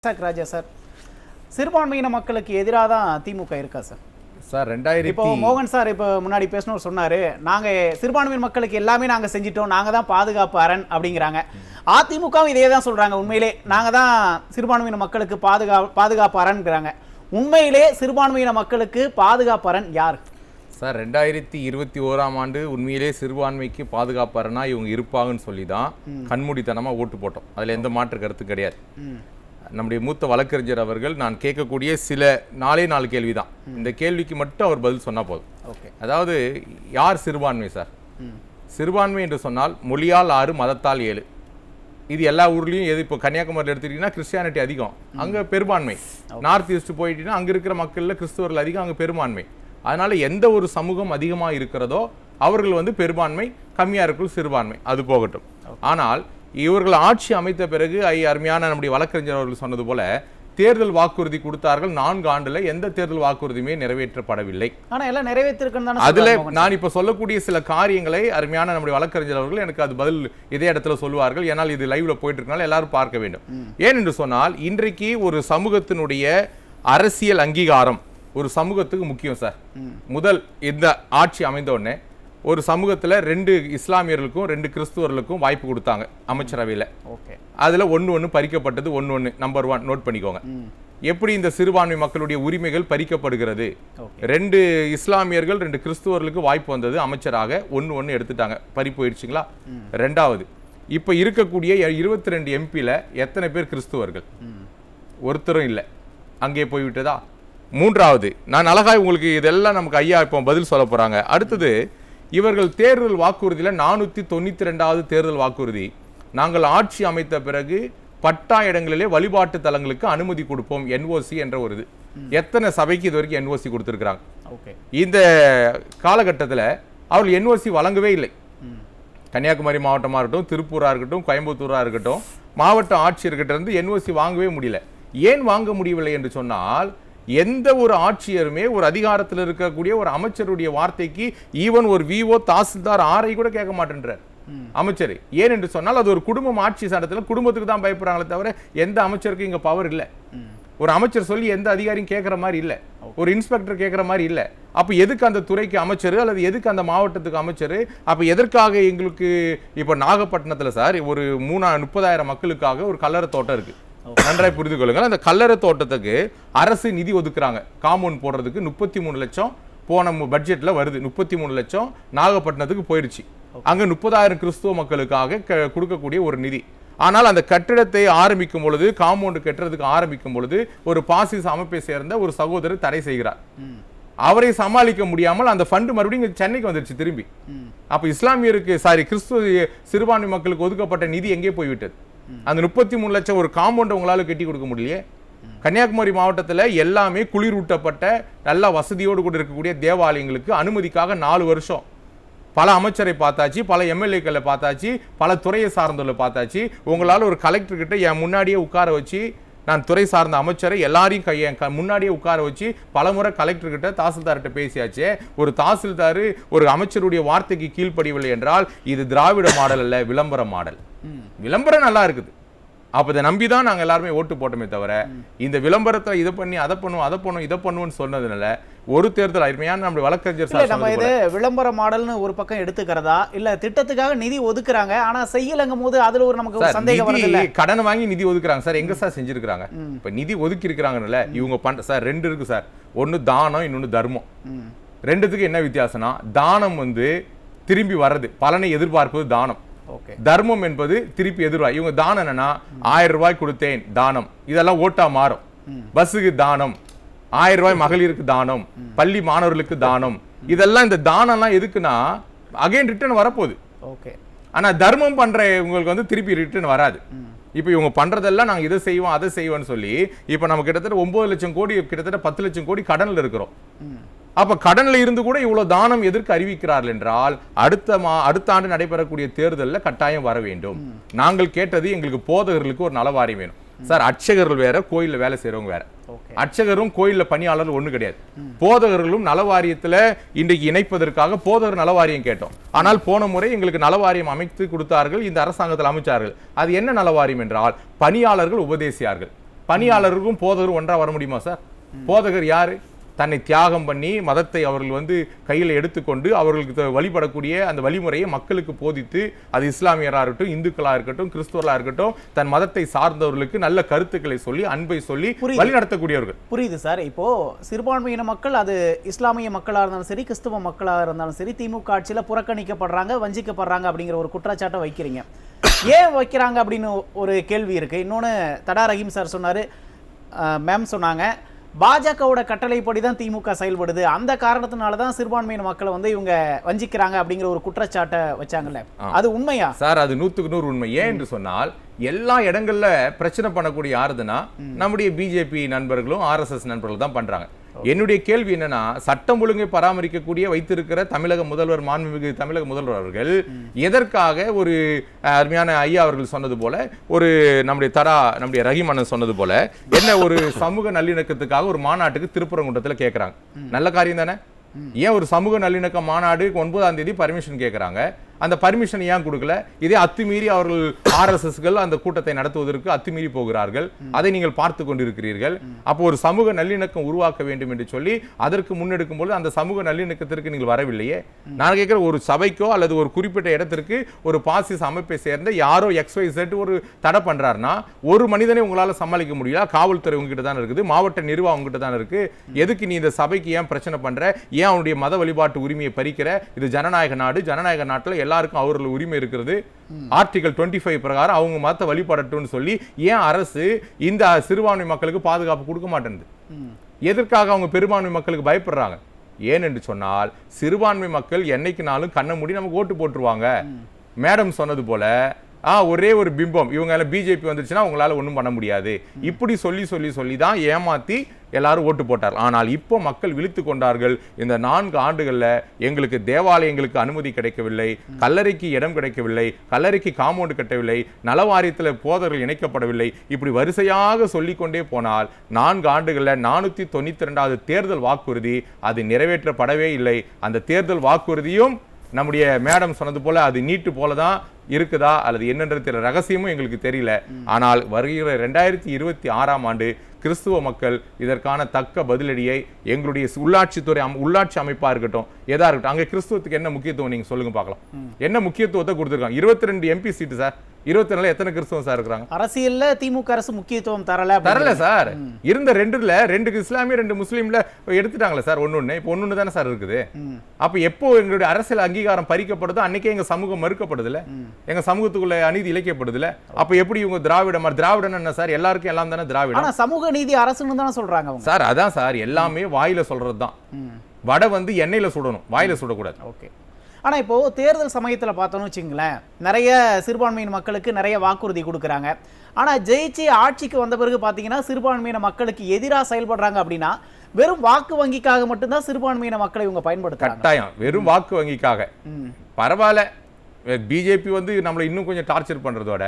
ராஜா sir, சிறுபான்மையின மக்களுக்கு எதிராக தான் திமுக இருக்கா சார்? சார் 2000 இப்போ மோகன் சார் இப்போ முன்னாடி பேசணும் சொன்னாரு, நாங்க சிறுபான்மையின மக்களுக்கு எல்லாமே நாங்க செஞ்சிட்டோம், நாங்க தான் பாதுகாப்பு அரண் அப்படிங்கிறாங்க. அதிமுகவும் இதே தான் சொல்றாங்க. உண்மையிலே நாங்க தான் சிறுபான்மையின மக்களுக்கு பாதுகாப்பு அரண்ங்கிறாங்க. உண்மையிலே சிறுபான்மையின மக்களுக்கு பாதுகாப்பு அரண் யார் சார்? 2021ஆம் ஆண்டு உண்மையிலே சிறுபான்மைக்கு பாதுகாப்பு அரணா இவங்க இருப்பாங்கன்னு சொல்லி தான் கண்மூடித்தனமா ஓட்டு போட்டோம். அதுல எந்த மாற்று கருத்து கிடையாது. நம்முடைய மூத்த வழக்கறிஞர் அவர்கள் நான் கேட்கக்கூடிய சில 4 கேள்வி தான். இந்த கேள்விக்கு மட்டும் அவர் பதில் சொன்னா போதும். அதாவது யார் சிறுபான்மை சார்? சிறுபான்மை என்று சொன்னால் மொழியால் 6, மதத்தால் 7. இது எல்லா ஊர்லேயும் எது இப்போ கன்னியாகுமரியில் எடுத்துக்கிட்டீங்கன்னா கிறிஸ்டியானிட்டி அதிகம், அங்கே பெரும்பான்மை. நார்த் ஈஸ்ட் போயிட்டீங்கன்னா அங்கே இருக்கிற மக்களில் கிறிஸ்தவர்கள் அதிகம், அங்கே பெரும்பான்மை. அதனால எந்த ஒரு சமூகம் அதிகமாக இருக்கிறதோ அவர்கள் பெரும்பான்மை, கம்மியாக இருக்கிறது சிறுபான்மை. அது போகட்டும். ஆனால் இவர்கள் ஆட்சி அமைத்த பிறகு அருமையான நம்முடைய வழக்கறிஞர் அவர்கள் சொன்னது போல தேர்தல் வாக்குறுதி கொடுத்தார்கள். 4 ஆண்டுல எந்த தேர்தல் வாக்குறுதியுமே நிறைவேற்றப்படவில்லை. ஆனா எல்லாம் நிறைவேற்றிருக்குன்னு அதுல நான் இப்ப சொல்லக்கூடிய சில காரியங்களை அருமையான நம்முடைய வழக்கறிஞர் அவர்கள் எனக்கு அது பதில் இதே இடத்துல சொல்லுவார்கள். ஏன்னால் இது லைவ்ல போயிட்டு இருக்கனால எல்லாரும் பார்க்க வேண்டும். ஏன் என்று சொன்னால் இன்றைக்கு ஒரு சமூகத்தினுடைய அரசியல் அங்கீகாரம் ஒரு சமூகத்துக்கு முக்கியம் சார். முதல் இந்த ஆட்சி அமைந்த உடனே ஒரு சமூகத்துல 2 இஸ்லாமியர்களுக்கும் 2 கிறிஸ்துவர்களுக்கும் வாய்ப்பு கொடுத்தாங்க அமைச்சரவையில். அதுல ஒன்று பறிக்கப்பட்டது. ஒன்று நம்பர் 1 நோட் பண்ணிக்கோங்க. எப்படி இந்த சிறுபான்மை மக்களுடைய உரிமைகள் பறிக்கப்படுகிறது? 2 இஸ்லாமியர்கள் 2 கிறிஸ்துவர்களுக்கு வாய்ப்பு வந்தது அமைச்சராக. ஒன்று எடுத்துட்டாங்க, பறி போயிடுச்சுங்களா? 2வது, இப்ப இருக்கக்கூடிய 22 எம்பில எத்தனை பேர் கிறிஸ்துவர்கள்? ஒருத்தரும் இல்லை, அங்கே போய்விட்டதா? 3வது, நான் அழகாய் உங்களுக்கு இதெல்லாம் நமக்கு ஐயா இப்போ பதில் சொல்ல போறாங்க. அடுத்தது, இவர்கள் தேர்தல் வாக்குறுதியில் 492வது தேர்தல் வாக்குறுதி, நாங்கள் ஆட்சி அமைத்த பிறகு பட்டா இடங்களிலே வழிபாட்டு தலங்களுக்கு அனுமதி கொடுப்போம், NOC என்ற ஒரு இது. எத்தனை சபைக்கு இது வரைக்கும் NOC கொடுத்திருக்கிறாங்க? இந்த காலகட்டத்தில் அவர்கள் NOC வழங்கவே இல்லை. கன்னியாகுமரி மாவட்டமாக இருக்கட்டும், திருப்பூரா இருக்கட்டும், கோயம்புத்தூரா இருக்கட்டும், மாவட்ட ஆட்சியர்கிட்ட இருந்து NOC வாங்கவே முடியல. ஏன் வாங்க முடியவில்லை என்று சொன்னால் எந்த ஒரு ஆட்சியருமே ஒரு அதிகாரத்தில் இருக்கக்கூடிய ஒரு அமைச்சருடைய வார்த்தைக்கு ஈவன் ஒரு VO, தாசில்தார், RI கூட கேட்க மாட்டேன்றார் அமைச்சர். ஏன் என்று சொன்னால் அது ஒரு குடும்பம் ஆட்சி சட்டத்தில் குடும்பத்துக்கு தான் பயப்படுறாங்களே தவிர எந்த அமைச்சருக்கு இங்க பவர் இல்லை. ஒரு அமைச்சர் சொல்லி எந்த அதிகாரியும் கேட்கிற மாதிரி இல்லை, ஒரு இன்ஸ்பெக்டர் கேட்கிற மாதிரி இல்லை. அப்ப எதுக்கு அந்த துறைக்கு அமைச்சர் அல்லது எதுக்கு அந்த மாவட்டத்துக்கு அமைச்சர்? அப்ப எதற்காக எங்களுக்கு இப்ப நாகப்பட்டினத்துல சார் ஒரு 30,000 மக்களுக்காக ஒரு கல்லறை தோட்டம் இருக்கு. நன்றாய் புரிந்து கொள்ளுங்கள். அந்த கல்லறை தோட்டத்துக்கு அரசு நிதி ஒதுக்குறாங்க. காம்பவுண்ட் போடுறதுக்கு 33 லட்சம் போன பட்ஜெட்ல வருது. 33 லட்சம் நாகப்பட்டினத்துக்கு போயிடுச்சு. அங்க 30,000 கிறிஸ்துவ மக்களுக்காக கொடுக்கக்கூடிய ஒரு நிதி. ஆனால் அந்த கட்டிடத்தை ஆரம்பிக்கும் பொழுது, காம்பவுண்ட் கட்டுறதுக்கு ஆரம்பிக்கும் பொழுது ஒரு பாசிச அமைப்பை சேர்ந்த ஒரு சகோதரர் தடை செய்கிறார். அவரை சமாளிக்க முடியாமல் அந்த ஃபண்ட் மறுபடியும் சென்னைக்கு வந்துருச்சு திரும்பி. அப்ப இஸ்லாமியருக்கு கிறிஸ்துவ சிறுபான்மை மக்களுக்கு ஒதுக்கப்பட்ட நிதி எங்கே போய்விட்டது? அந்த 33 லட்சம் ஒரு காம்பவுண்ட் உங்களால கட்டி கொடுக்க முடியலையே. கன்னியாகுமரி மாவட்டத்தில் எல்லாமே குளிரூட்டப்பட்ட நல்ல வசதியோடு கூட இருக்கக்கூடிய தேவாலயங்களுக்கு அனுமதிக்காக 4 வருஷம் பல அமைச்சரை பார்த்தாச்சு, பல MLAக்களை பார்த்தாச்சு, பல துறையை சார்ந்தவர்களை பார்த்தாச்சு. உங்களால் ஒரு கலெக்டர் கிட்ட என் முன்னாடியே உட்கார வச்சு, நான் துறை சார்ந்த அமைச்சரை எல்லாரையும் முன்னாடியே உட்கார வச்சு பலமுறை கலெக்டர் கிட்ட, தாசில்தார்கிட்ட பேசியாச்சு. ஒரு தாசில்தார் ஒரு அமைச்சருடைய வார்த்தைக்கு கீழ்ப்படியவில்லை என்றால் இது திராவிட மாடல் அல்ல, விளம்பர மாடல். விளம்பரம் நல்லா இருக்குது, அப்ப இதை நம்பிதான் நாங்க எல்லாருமே ஓட்டு போட்டோமே தவிர இந்த விளம்பரத்தை இதை பண்ணி அதை பண்ணுவோம், அதை பண்ணுவோம், இதை பண்ணுவோம்னு சொன்னதுனால ஒரு தேர்தல் அருமையான நம்ம வழக்கறிஞர் நம்ம இது விளம்பர மாடல்னு ஒரு பக்கம் எடுத்துக்கிறதா இல்ல திட்டத்துக்காக நிதி ஒதுக்குறாங்க ஆனா செய்யலங்கும் போது அதுல ஒரு நமக்கு சந்தேகம் வருது. இல்ல கடன் வாங்கி நிதி ஒதுக்குறாங்க சார். எங்க சார் செஞ்சிருக்காங்க? இப்ப நிதி ஒதுக்கி இருக்கிறாங்கல்ல இவங்க பண்ற சார் 2 இருக்கு சார். ஒன்னு தானம், இன்னொன்னு தர்மம். 2த்துக்கு என்ன வித்தியாசம்னா தானம் திரும்பி வர்றது, பலனை எதிர்பார்ப்பது தானம். தர்மம் என்பது திருப்பி எதிர்வாய். இவங்க தானம் என்னன்னா 1000 ரூபாய் கொடுத்தேன் தானம், இதெல்லாம் ஓட்டா மாறும். பஸ்ஸுக்கு தானம், 1000 ரூபாய் மகளிருக்கு தானம், பள்ளி மாணவர்களுக்கு தானம், இதெல்லாம் இந்த தானம்லாம் எதுக்குன்னா அகைன் ரிட்டர்ன் வரப்போகுது. ஆனா தர்மம் பண்ற உங்களுக்கு திருப்பி ரிட்டர்ன் வராது. இப்ப இவங்க பண்றதெல்லாம் நாங்க இதை செய்வோம் அதை செய்வோம்னு சொல்லி இப்ப நம்ம கிட்டத்தட்ட 9 லட்சம் கோடி, கிட்டத்தட்ட 10 லட்சம் கோடி கடன்ல இருக்கிறோம். அப்ப கடன்ல இருந்து கூட இவ்வளவு தானம் எதற்கு அறிவிக்கிறார்கள் என்றால் அடுத்த ஆண்டு நடைபெறக்கூடிய தேர்தலில் கட்டாயம் வர வேண்டும். நாங்கள் கேட்டது எங்களுக்கு போதகர்களுக்கு ஒரு நலவாரியம் வேணும் சார். அர்ச்சகர்கள் வேற, கோயில்ல வேலை செய்யறவங்க வேற. அர்ச்சகரும் கோயில்ல பணியாளர்கள் ஒண்ணு கிடையாது. போதகர்களும் நலவாரியத்துல இன்றைக்கு இணைப்பதற்காக போதகர் நலவாரியம் கேட்டோம். ஆனால் போன முறை எங்களுக்கு நலவாரியம் அமைத்து கொடுத்தார்கள், இந்த அரசாங்கத்தில் அமைச்சார்கள். அது என்ன நலவாரியம் என்றால் பணியாளர்கள் உபதேசியார்கள். பணியாளருக்கும் போதகரும் ஒன்றா வர முடியுமா சார்? போதகர் யாரு? தன்னை தியாகம் பண்ணி மதத்தை அவர்கள் வந்து கையில் எடுத்துக்கொண்டு அவர்களுக்கு வழிபடக்கூடிய அந்த வழிமுறையை மக்களுக்கு போதித்து, அது இஸ்லாமியராக இருக்கட்டும், இந்துக்களாக இருக்கட்டும், கிறிஸ்துவர்களாக இருக்கட்டும், தன் மதத்தை சார்ந்தவர்களுக்கு நல்ல கருத்துக்களை சொல்லி அன்பை சொல்லி வழி நடத்தக்கூடியவர்கள். புரியுது சார். இப்போ சிறுபான்மையின மக்கள், அது இஸ்லாமிய மக்களாக இருந்தாலும் சரி, கிறிஸ்துவ மக்களாக இருந்தாலும் சரி, திமுக ஆட்சியில் புறக்கணிக்கப்படுறாங்க, வஞ்சிக்கப்படுறாங்க அப்படிங்கிற ஒரு குற்றச்சாட்டை வைக்கிறீங்க. ஏன் வைக்கிறாங்க அப்படின்னு ஒரு கேள்வி இருக்கு. இன்னொன்று, தடா ரஹீம் சார் சொன்னாரு, மேம் சொன்னாங்க, பாஜகவோட கட்டளைப்படி தான் திமுக செயல்படுது, அந்த காரணத்தினால தான் சிறுபான்மையின மக்களை வந்து இவங்க வஞ்சிக்கிறாங்க அப்படிங்கிற ஒரு குற்றச்சாட்டை வச்சாங்கல்ல, அது உண்மையா சார்? அது 100க்கு 100 உண்மை. ஏன் என்று சொன்னால், எல்லா இடங்கள்ல பிரச்சனை பண்ணக்கூடிய யாருதுன்னா நம்முடைய பிஜேபி நண்பர்களும் RSS நண்பர்களும் தான் பண்றாங்க. என்னுடைய கேள்வி என்னன்னா, சட்டம் ஒழுங்கை பராமரிக்கக்கூடிய வைத்திருக்கிற தமிழக முதல்வர், மாண்புமிகு தமிழக முதல்வர் அவர்கள் எதற்காக ஒரு அருமையான ஐயா அவர்கள் சொன்னது போல, ஒரு நம்முடைய ரஹீம் அண்ணன் சொன்னது போல, என்ன ஒரு சமூக நல்லிணக்கத்துக்காக ஒரு மாநாட்டுக்கு திருப்பரங்குன்றத்தில் கேட்கறாங்க? நல்ல காரியம் தானே? ஏன் ஒரு சமூக நல்லிணக்க மாநாடு 9ஆம் தேதி பர்மிஷன் கேட்கறாங்க? அந்த பர்மிஷன் ஏன் கொடுக்கல? இதே அத்துமீறி அவர்கள் RSSகள் அந்த கூட்டத்தை நடத்துவதற்கு அத்துமீறி போகிறார்கள். அதை நீங்கள் பார்த்து கொண்டிருக்கிறீர்கள். அப்போ ஒரு சமூக நல்லிணக்கம் உருவாக்க வேண்டும் என்று சொல்லி அதற்கு முன்னெடுக்கும் போது அந்த சமூக நல்லிணக்கத்திற்கு நீங்கள் வரவில்லையே. நான் கேட்கிற, ஒரு சபைக்கோ அல்லது ஒரு குறிப்பிட்ட இடத்திற்கு ஒரு பாசிச அமைப்பை சேர்ந்த யாரோ XYZ ஒரு தடை பண்றாருன்னா, ஒரு மனிதனை உங்களால சமாளிக்க முடியல. காவல்துறை உங்ககிட்ட தான் இருக்குது, மாவட்ட நிர்வாகம் உங்ககிட்ட தான் இருக்கு. எதுக்கு நீ இந்த சபைக்கு ஏன் பிரச்சனை பண்ற? ஏன் அவனுடைய மத வழிபாட்டு உரிமையை பறிக்கிற? இது ஜனநாயக நாடு. ஜனநாயக நாட்டில் எல்லாருக்கும் அவர்கள் உரிமை இருக்கிறது. ஆர்டிகல் 25 பிரகாரம் அவங்க மதத்தை வழிபடட்டும்னு சொல்லி ஏன் அரசு இந்த சிறுபான்மை மக்களுக்கு பாதுகாப்பு கொடுக்க மாட்டேங்குது? எதற்காக அவங்க பெரும்பான்மை மக்களுக்கு பயப்படுறாங்க? ஏன் என்று சொன்னால், சிறுபான்மை மக்கள் என்னைக்குனாலும் கண்ண மூடி நமக்கு ஓட்டு போட்டுருவாங்க. மேடம் சொன்னது போல, ஒரே ஒரு பிம்பம், இவங்க பிஜேபி வந்துச்சுன்னா உங்களால ஒன்றும் பண்ண முடியாது, இப்படி சொல்லி சொல்லி சொல்லி தான் ஏமாத்தி எல்லாரும் ஓட்டு போட்டார். ஆனால் இப்போ மக்கள் விழித்து கொண்டார்கள். இந்த 4 ஆண்டுகள்ல எங்களுக்கு தேவாலயங்களுக்கு அனுமதி கிடைக்கவில்லை, கல்லறைக்கு இடம் கிடைக்கவில்லை, கல்லறைக்கு காம்பவுண்ட் கட்டவில்லை, நலவாரியத்தில் போதர்கள் இணைக்கப்படவில்லை, இப்படி வரிசையாக சொல்லிக்கொண்டே போனால் 4 ஆண்டுகள்ல 492வது தேர்தல் வாக்குறுதி அது நிறைவேற்றப்படவே இல்லை. அந்த தேர்தல் வாக்குறுதியும் நம்முடைய மேடம் சொன்னது போல அது நீட்டு போலதான் இருக்குதா அல்லது என்னன்றது ரகசியமும் எங்களுக்கு தெரியல. ஆனால் வருகிற 2026ஆம் ஆண்டு கிறிஸ்துவ மக்கள் இதற்கான தக்க பதிலடியை எங்களுடைய உள்ளாட்சி அமைப்பா இருக்கட்டும், எதா இருக்கட்டும், அங்க கிறிஸ்துவத்துக்கு என்ன முக்கியத்துவம் நீங்க சொல்லுங்க பார்க்கலாம். என்ன முக்கியத்துவத்தை கொடுத்திருக்காங்க? 22 MP சீட்டு சார். 24 எத்தனை கிறிஸ்தவம் சார் இருக்காங்க? அரசியல்ல திமுக அரசு முக்கியத்துவம் தரல சார். இருந்த 2 இஸ்லாமிய 2 முஸ்லீம்ல எடுத்துட்டாங்களே சார். ஒன்னு இப்ப ஒன்னு தானே சார் இருக்குது. அப்ப எப்போ எங்களுடைய அரசியல் அங்கீகாரம் பறிக்கப்படுதோ அன்னைக்கே எங்க சமூகம் மறுக்கப்படுதுல, எங்க சமூகத்துக்குள்ள அநீதி இழைக்கப்படுதுல. அப்ப எப்படி இவங்க திராவிடம் என்ன சார்? எல்லாருக்கும் எல்லாம் தானே திராவிடம். ஆனா சமூக நீதி அரசுன்னு தானே சொல்றாங்க சார். அதான் சார், எல்லாமே வாயில சொல்றதுதான். வடை வந்து எண்ணெயில சுடணும், வாயில சுடக்கூடாது. ஓகே. ஆனா இப்போ தேர்தல் சமயத்துல பார்த்தோம்னு வச்சுங்களேன், நிறைய சிறுபான்மையின மக்களுக்கு நிறைய வாக்குறுதி கொடுக்குறாங்க. ஆனா ஜெயிச்சு ஆட்சிக்கு வந்த பிறகு பாத்தீங்கன்னா சிறுபான்மையின மக்களுக்கு எதிராக செயல்படுறாங்க. அப்படின்னா வெறும் வாக்கு வங்கிக்காக மட்டும்தான் சிறுபான்மையின மக்களை இவங்க பயன்படுத்துறாங்க. கட்டாயம் வெறும் வாக்கு வங்கிக்காக. பரவாயில்ல, பிஜேபி வந்து நம்மளை இன்னும் கொஞ்சம் டார்ச்சர் பண்றதோட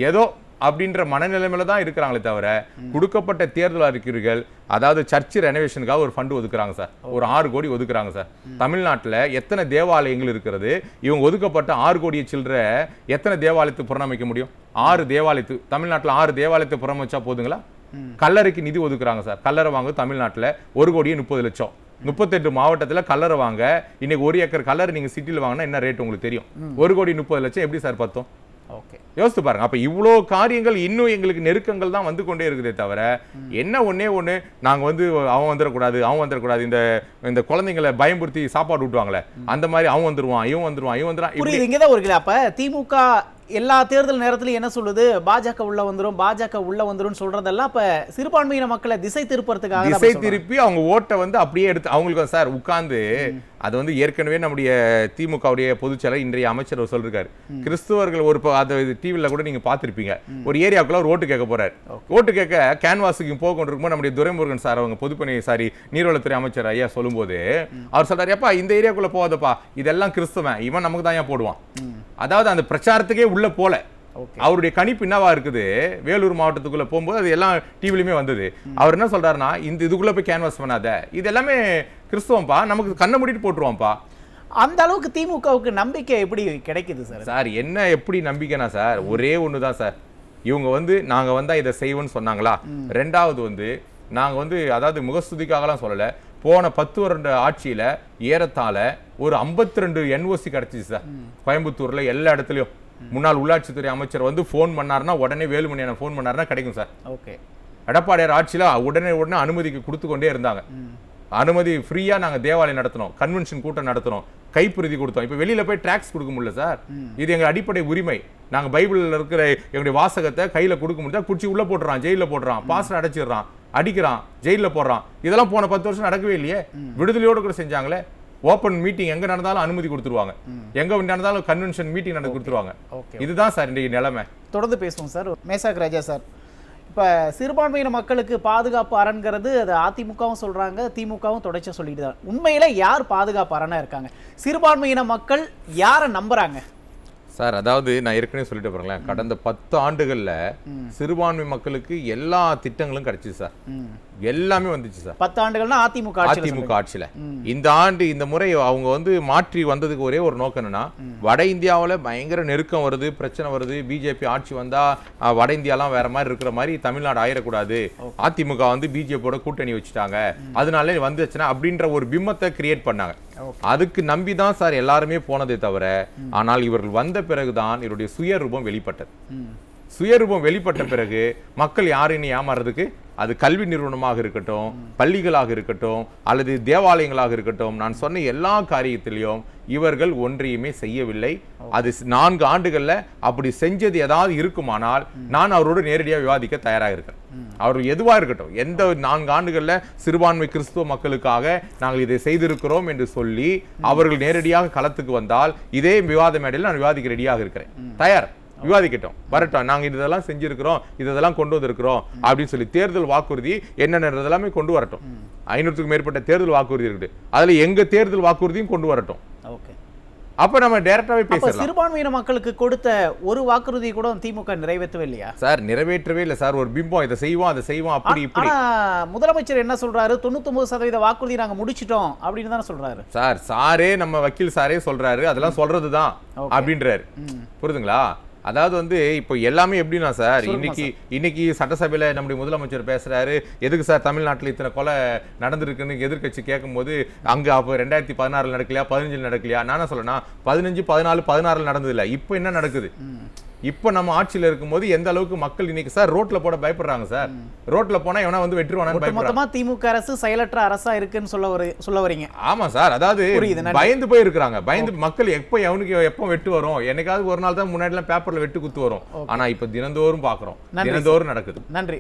ஏதோ அப்படின்ற மனநிலைமையில தான் இருக்கிறாங்களே தவிர, கொடுக்கப்பட்ட தேர்தல் அறிக்கைகள், அதாவது சர்ச் ரெனோவேஷனுக்காக ஒரு ஃபண்ட் ஒதுக்குறாங்க சார். ஒரு 6 கோடி ஒதுக்குறாங்க சார். தமிழ்நாட்டில் எத்தனை தேவாலயங்கள் இருக்கிறது? இவங்க ஒதுக்கப்பட்ட 6 கோடியை சில்லற எத்தனை தேவாலயத்தை புறணமைக்க முடியும்? 6 தேவாலயத்து தமிழ்நாட்டில் 6 தேவாலயத்தை புறமைச்சா போதுங்களா? கல்லறைக்கு நிதி ஒதுக்குறாங்க சார். கல்லறை வாங்க தமிழ்நாட்டில் 1 கோடியே 30 லட்சம். 38 மாவட்டத்தில் கல்லறை வாங்க இன்னைக்கு 1 ஏக்கர் கல்லறை நீங்க சிட்டியில் வாங்கினா என்ன ரேட் உங்களுக்கு தெரியும்? 1 கோடி 30 லட்சம் எப்படி சார் பத்தும்? யோசித்து பாருங்க. அப்ப இவ்வளோ காரியங்கள் இன்னும் எங்களுக்கு நெருக்கங்கள் தான் வந்து கொண்டே இருக்குதே தவிர, என்ன ஒண்ணு நாங்க வந்து அவன் வந்துடக்கூடாது, இந்த குழந்தைங்களை பயம்படுத்தி சாப்பாடு விட்டுவாங்களே அந்த மாதிரி அவன் வந்துருவான், இவன் வந்துருவான். இங்கதான் ஒரு அப்ப திமுக எல்லா தேர்தல் நேரத்திலும் என்ன சொல்லுது? பாஜக உள்ள வந்துரும் சொல்றதெல்லாம் இப்ப சிறுபான்மையின மக்களை திசை திருப்பி அவங்க ஓட்டை வந்து அப்படியே எடுத்து அவங்களுக்கு சார் உட்கார்ந்து அது வந்து ஏற்கனவே நம்முடைய திமுகவுடைய பொதுச்செயலர் இன்றைய அமைச்சர் சொல்லிருக்காரு. கிறிஸ்துவர்கள் ஒரு டிவில கூட நீங்க பாத்திருப்பீங்க, ஒரு ஏரியாவுக்குள்ள ஒரு ஓட்டு கேட்க போறாரு. ஓட்டு கேட்க கேன்வாஸுக்கு போக கொண்டிருக்கும்போது நம்முடைய துரைமுருகன் சார் அவங்க பொதுப்பணி நீர்வளத்துறை அமைச்சர் ஐயா சொல்லும்போது அவர் சொல்றாரு, எப்பா இந்த ஏரியாக்குள்ள போகாதப்பா, இதெல்லாம் கிறிஸ்தவன், இவன் நமக்கு தான் ஏன் போடுவான். அதாவது அந்த பிரச்சாரத்துக்கே உள்ள போல அவருடைய கணிப்பு என்னவா இருக்குது? வேலூர் மாவட்டத்துக்குள்ள போகும்போது அது எல்லாம் டிவிலுமே வந்தது. அவர் என்ன சொல்றாருன்னா, இந்த இதுக்குள்ள போய் கேன்வாஸ் பண்ணாத, இது எல்லாமே கிறிஸ்தவம்பா, நமக்கு கண்ணை மூடிட்டு போட்டுருவான்ப்பா. அந்த அளவுக்கு திமுகவுக்கு நம்பிக்கை எப்படி கிடைக்குது சார்? சார் என்ன எப்படி நம்பிக்கைனா சார், ஒரே ஒண்ணுதான் சார், இவங்க வந்து நாங்க வந்தா இதை செய்வோம்னு சொன்னாங்களா? ரெண்டாவது வந்து நாங்க வந்து அதாவது முகஸ்துதிக்காகலாம் சொல்லல, போன 10 வருட ஆட்சியில ஏறத்தாழ ஒரு 52 NOC கிடைச்சிச்சு சார். கோயம்புத்தூர்ல எல்லா இடத்துலயும் முன்னாள் உள்ளாட்சித்துறை அமைச்சர் வந்து போன் பண்ணாருன்னா உடனே வேலுமணி போன் பண்ணாருன்னா கிடைக்கும் சார். ஓகே. எடப்பாடியார் ஆட்சியில உடனே அனுமதிக்கு கொடுத்து கொண்டே இருந்தாங்க. அனுமதி ஃப்ரீயா நாங்க தேவாலயம் நடத்தினோம், கன்வென்ஷன் கூட்டம் நடத்தினோம், கைப்பிரதி கொடுத்தோம். இப்ப வெளியில போய் டாக்ஸ் கொடுக்க முடியல சார். இது எங்க அடிப்படை உரிமை. நாங்க பைபிள்ல இருக்கிற எங்களுடைய வாசகத்தை கையில கொடுக்க முடியாது, குச்சி உள்ள போட்டுறான், ஜெயில போடுறான், பாஸ்டர் அடைச்சிடுறான், அடிக்கிறான், ஜெயில போடுறான். இதெல்லாம் போன 10 வருஷம் நடக்கவே இல்லையே. விடுதலையோடு கூட செஞ்சாங்களே. ஓப்பன் மீட்டிங் எங்க நடந்தாலும் அனுமதி கொடுத்துருவாங்க, எங்க நடந்தாலும் கன்வென்ஷன் மீட்டிங் நடந்து கொடுத்துருவாங்க. இதுதான் சார் இன்றைக்கு நிலைமை. தொடர்ந்து பேசுவோம் சார். மேசாக் ராஜா சார், இப்போ சிறுபான்மையின மக்களுக்கு பாதுகாப்பு அரண்கிறது அது அதிமுகவும் சொல்றாங்க, திமுகவும் தொடர்ச்சியா சொல்லிட்டு தான். உண்மையில யார் பாதுகாப்பு அரணா இருக்காங்க? சிறுபான்மையின மக்கள் யாரை நம்புறாங்க சார்? அதாவது நான் ஏற்கனவே சொல்லிட்டு போறேன், கடந்த 10 ஆண்டுகள்ல சிறுபான்மை மக்களுக்கு எல்லா திட்டங்களும் கிடைச்சிச்சு சார். எல்லாமே வந்துச்சு சார். 10 ஆண்டுகள்னா அதிமுக ஆட்சியில. இந்த ஆண்டு இந்த முறை அவங்க வந்து மாற்றி வந்ததுக்கு ஒரே ஒரு நோக்கம் என்னன்னா, வட இந்தியாவில் பயங்கர நெருக்கம் வருது, பிரச்சனை வருது, பிஜேபி ஆட்சி வந்தா வட இந்தியாலாம் வேற மாதிரி இருக்கிற மாதிரி தமிழ்நாடு ஆயிடக்கூடாது, அதிமுக வந்து பிஜேபியோட கூட்டணி வச்சுட்டாங்க, அதனால வந்துச்சுன்னா அப்படின்ற ஒரு பிம்பத்தை கிரியேட் பண்ணாங்க. அதுக்கு நம்பிதான் சார் எல்லாருமே போனதே தவிர, ஆனால் இவர்கள் வந்த பிறகுதான் இவருடைய சுயரூபம் வெளிப்பட்டது. சுயரூபம் வெளிப்பட்ட பிறகு மக்கள் யாரையும் ஏமாறதுக்கு, அது கல்வி நிறுவனமாக இருக்கட்டும், பள்ளிகளாக இருக்கட்டும், அல்லது தேவாலயங்களாக இருக்கட்டும், நான் சொன்ன எல்லா காரியத்திலையும் இவர்கள் ஒன்றையுமே செய்யவில்லை. அது 4 ஆண்டுகள்ல அப்படி செஞ்சது ஏதாவது இருக்குமானால் நான் அவரோடு நேரடியாக விவாதிக்க தயாராக இருக்கேன். அவர் எதுவா இருக்கட்டும், எந்த 4 ஆண்டுகள்ல சிறுபான்மை கிறிஸ்துவ மக்களுக்காக நாங்கள் இதை செய்திருக்கிறோம் என்று சொல்லி அவர்கள் நேரடியாக களத்துக்கு வந்தால் இதே விவாத மேடையில் நான் விவாதிக்க ரெடியாக இருக்கிறேன். தயார், விவாதிக்கட்டும், வரட்டும். நாங்க இதெல்லாம் செஞ்சிருக்கிறோம், இதெல்லாம் கொண்டு வந்திருக்கிறோம் அப்படின்னு சொல்லி தேர்தல் வாக்குறுதி என்னென்னதெல்லாமே கொண்டு வரட்டும். 500க்கும் மேற்பட்ட தேர்தல் வாக்குறுதி இருக்குது, அதுல எங்க தேர்தல் வாக்குறுதியும் கொண்டு வரட்டும். அப்ப நம்ம டைரக்டாவே பேசலாம். சிறுபான்மையின மக்களுக்கு கொடுத்த ஒரு வாக்குறுதி கூட திமுக நிறைவேற்றவே இல்லையா சார்? நிறைவேற்றவே இல்லை சார். ஒரு பிம்பம், இதை செய்வோம் அதை செய்வோம் அப்படி இப்படி. முதலமைச்சர் என்ன சொல்றாரு? 99% வாக்குறுதி நாங்க முடிச்சிட்டோம் அப்படின்னு தானே சொல்றாரு சார். சாரே நம்ம வக்கீல் சாரே சொல்றாரு, அதெல்லாம் சொல்றதுதான் அப்படின்றாரு. புரியுதுங்களா? அதாவது வந்து இப்போ எல்லாமே எப்படின்னா சார், இன்னைக்கு சட்டசபையில நம்முடைய முதலமைச்சர் பேசுறாரு, எதுக்கு சார் தமிழ்நாட்டில் இத்தனை கொலை நடந்திருக்குன்னு எதிர்கட்சி கேட்கும் போது, அங்க அப்போ 2016 நடக்கலையா, 15 நடக்கலையா? நானா சொல்லனா 15, 14, 16 நடந்தது இல்லை. இப்போ என்ன நடக்குது? இப்ப நம்ம ஆட்சியில இருக்கும்போது எந்த அளவுக்கு மக்கள் இன்னைக்கு சார் ரோட்ல போட பயப்படுறாங்க சார். ரோட்ல போனா எவனா வந்து வெற்றிவானான்னு பயப்படுறாங்க. திமுக அரசு செயலற்ற அரசா இருக்குன்னு சொல்ல வரீங்க? ஆமா சார். அதாவது பயந்து போய் இருக்காங்க. பயந்து மக்கள் எப்ப வெட்டு வரும், என்னைக்காவது ஒரு நாள் தான் முன்னாடி எல்லாம் பேப்பர்ல வெட்டு குத்து வரும். ஆனா இப்ப தினந்தோறும் பாக்குறோம், தினந்தோறும் நடக்குது. நன்றி.